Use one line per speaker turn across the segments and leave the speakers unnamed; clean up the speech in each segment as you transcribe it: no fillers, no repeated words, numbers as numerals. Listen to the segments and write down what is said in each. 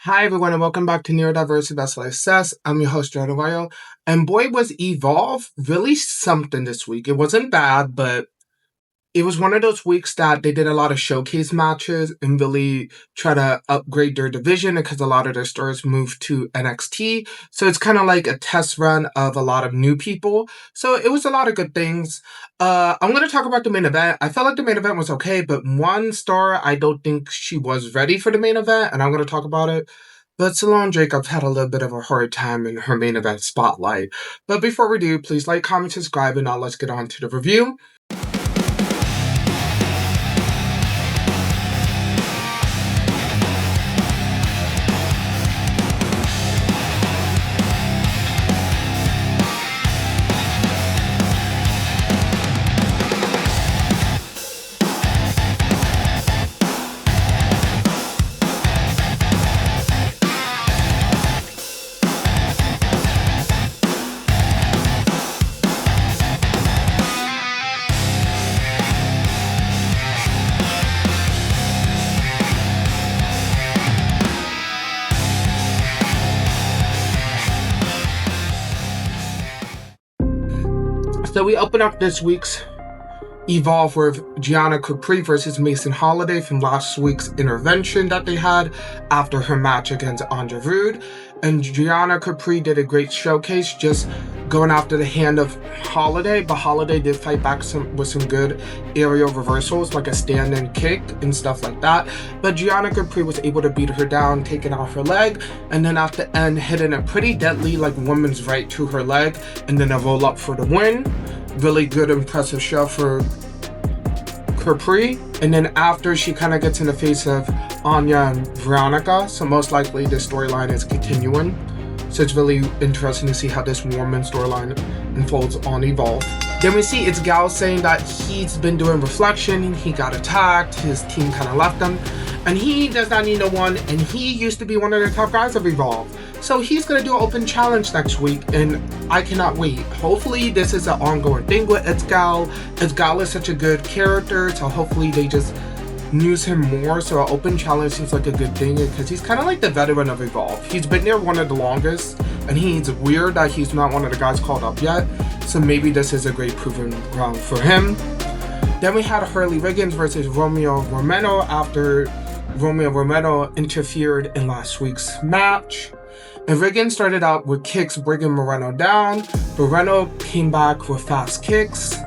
Hi everyone and welcome back to Neurodiversity Best Life Says. I'm your host, Joe, and boy was Evolve really something this week. It wasn't bad, but it was one of those weeks that they did a lot of showcase matches and really try to upgrade their division because a lot of their stars moved to NXT. So it's kind of like a test run of a lot of new people. So it was a lot of good things. I'm going to talk about the main event. I felt like the main event was okay, but one star, I don't think she was ready for the main event, and I'm going to talk about it. But Sloane Jacobs had a little bit of a hard time in her main event spotlight. But before we do, please like, comment, subscribe, and now let's get on to the review. So we open up this week's Evolve with Gianna Capri versus Macy Holiday from last week's intervention that they had after her match against Andre Rude. And Gianna Capri did a great showcase just going after the hand of Holiday, but Holiday did fight back with some good aerial reversals like a stand-in kick and stuff like that. But Gianna Capri was able to beat her down, taking off her leg, and then at the end hitting a pretty deadly like woman's right to her leg, and then a roll up for the win. Really good, impressive show for Capri. And then after, she kind of gets in the face of Anya and Veronica, so most likely this storyline is continuing. So it's really interesting to see how this woman storyline unfolds on Evolve. Then we see it's Gal saying that he's been doing reflection, he got attacked, his team kind of left him, and he does not need no one, and he used to be one of the top guys of Evolve. So he's going to do an open challenge next week, and I cannot wait. Hopefully this is an ongoing thing with Gal. Gal is such a good character, so hopefully they just use him more. So an open challenge seems like a good thing because he's kind of like the veteran of Evolve. He's been there one of the longest, and he's weird that he's not one of the guys called up yet. So maybe this is a great proving ground for him. Then we had Hurley Riggins versus Romeo Moreno after Romeo Moreno interfered in last week's match. And Riggins started out with kicks, bringing Moreno down. Moreno came back with fast kicks.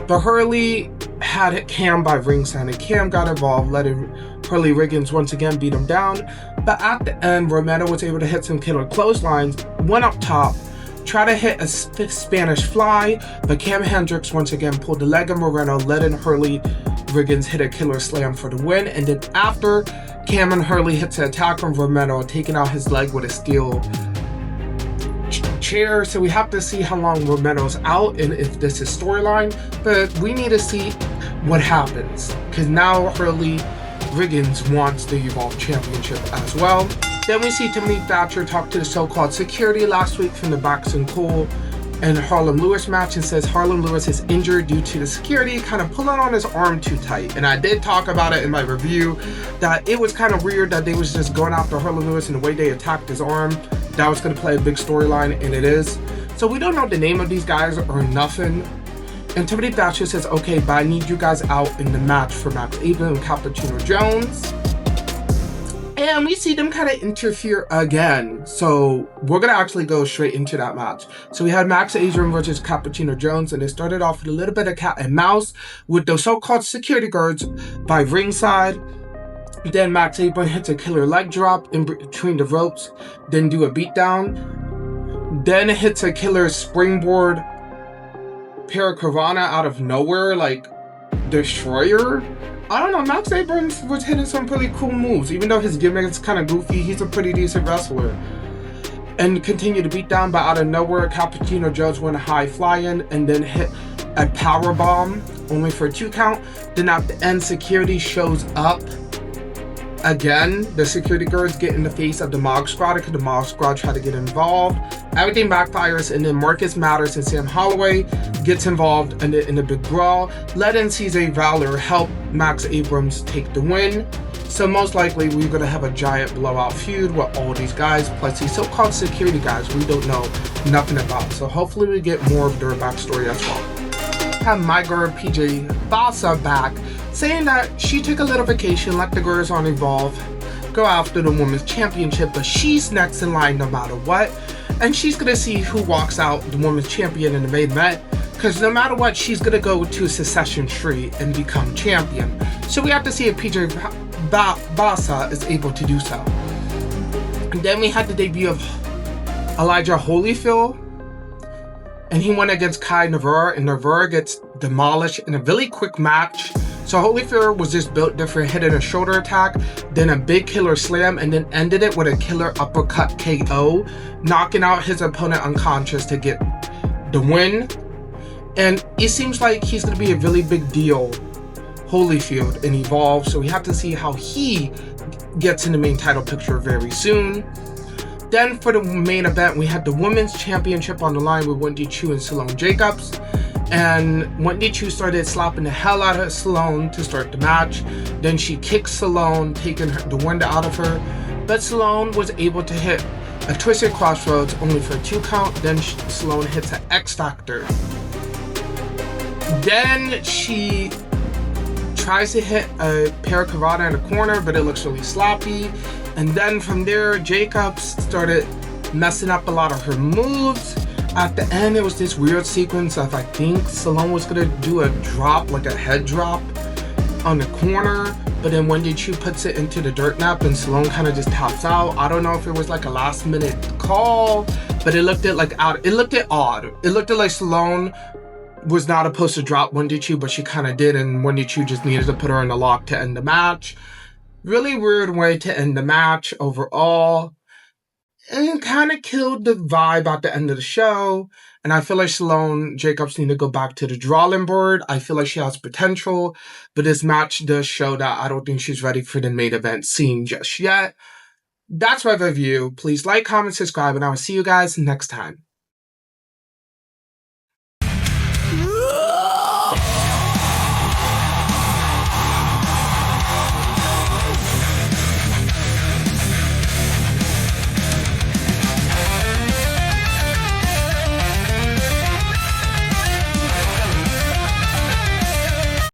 But Hurley had Cam by ringside, and Cam got involved, letting Hurley Riggins once again beat him down. But at the end, Moreno was able to hit some killer clotheslines, went up top, tried to hit a Spanish fly, but Cam Hendricks once again pulled the leg of Moreno, letting Hurley Riggins hit a killer slam for the win. And then after, Cam and Hurley hits an attack on Romero, taking out his leg with a steel chair. So we have to see how long Romero's out and if this is storyline. But we need to see what happens, because now Hurley Riggins wants the Evolve Championship as well. Then we see Timothy Thatcher talk to the so-called security last week from the Baxton Cole and Harlem Lewis match, and says Harlem Lewis is injured due to the security kind of pulling on his arm too tight. And I did talk about it in my review that it was kind of weird that they was just going after Harlem Lewis and the way they attacked his arm. That was going to play a big storyline, and it is. So we don't know the name of these guys or nothing. And Timothy Thatcher says, okay, but I need you guys out in the match for Max Abrams and Cappuccino Jones. And we see them kind of interfere again. So we're going to actually go straight into that match. So we had Max Abrams versus Cappuccino Jones, and they started off with a little bit of cat and mouse with the so-called security guards by ringside. Then Max Abrams hits a killer leg drop in between the ropes, then do a beatdown. Then hits a killer springboard Parakarana out of nowhere, like Destroyer. I don't know, Max Abrams was hitting some pretty cool moves. Even though his gimmick is kind of goofy, he's a pretty decent wrestler. And continue to beat down, but out of nowhere, Cappuccino Jones went high flying and then hit a power bomb, only for a 2 count. Then at the end, security shows up again. The security guards get in the face of the Mog Squad because the Mog Squad try to get involved. Everything backfires, and then Marcus Matters and Sam Holloway gets involved in a big brawl. Letting CJ Valor help Max Abrams take the win. So most likely we're going to have a giant blowout feud with all these guys, plus these so-called security guys we don't know nothing about. So hopefully we get more of their backstory as well. Have my girl PJ Bassa back, saying that she took a little vacation, let the girls on Evolve go after the women's championship, but she's next in line no matter what. And she's going to see who walks out the women's champion in the main event, because no matter what, she's going to go to Secession Street and become champion. So we have to see if PJ Bassa is able to do so. And then we had the debut of Elijah Holyfield, and he went against Kai Navarre, and Navarre gets demolished in a really quick match. So Holyfield was just built different, hitting a shoulder attack, then a big killer slam, and then ended it with a killer uppercut KO, knocking out his opponent unconscious to get the win. And it seems like he's going to be a really big deal, Holyfield, in Evolve, so we have to see how he gets in the main title picture very soon. Then for the main event, we had the Women's Championship on the line with Wendy, Choo, and Sloane Jacobs. And Wendy Choo started slapping the hell out of Sloane to start the match. Then she kicked Sloane, taking the wind out of her. But Sloane was able to hit a Twisted Crossroads only for a 2 count. Then Sloane hits an X Factor. Then she tries to hit a Para Cavada in the corner, but it looks really sloppy. And then from there, Jacobs started messing up a lot of her moves. At the end, it was this weird sequence of, I think Sloane was gonna do a drop, like a head drop on the corner, but then Wendy Choo puts it into the dirt nap and Sloane kind of just taps out. I don't know if it was like a last minute call, but it looked odd. It looked like Sloane was not supposed to drop Wendy Choo, but she kind of did, and Wendy Choo just needed to put her in the lock to end the match. Really weird way to end the match overall. And it kind of killed the vibe at the end of the show. And I feel like Sloane Jacobs need to go back to the drawing board. I feel like she has potential, but this match does show that I don't think she's ready for the main event scene just yet. That's my review. Please like, comment, subscribe, and I will see you guys next time.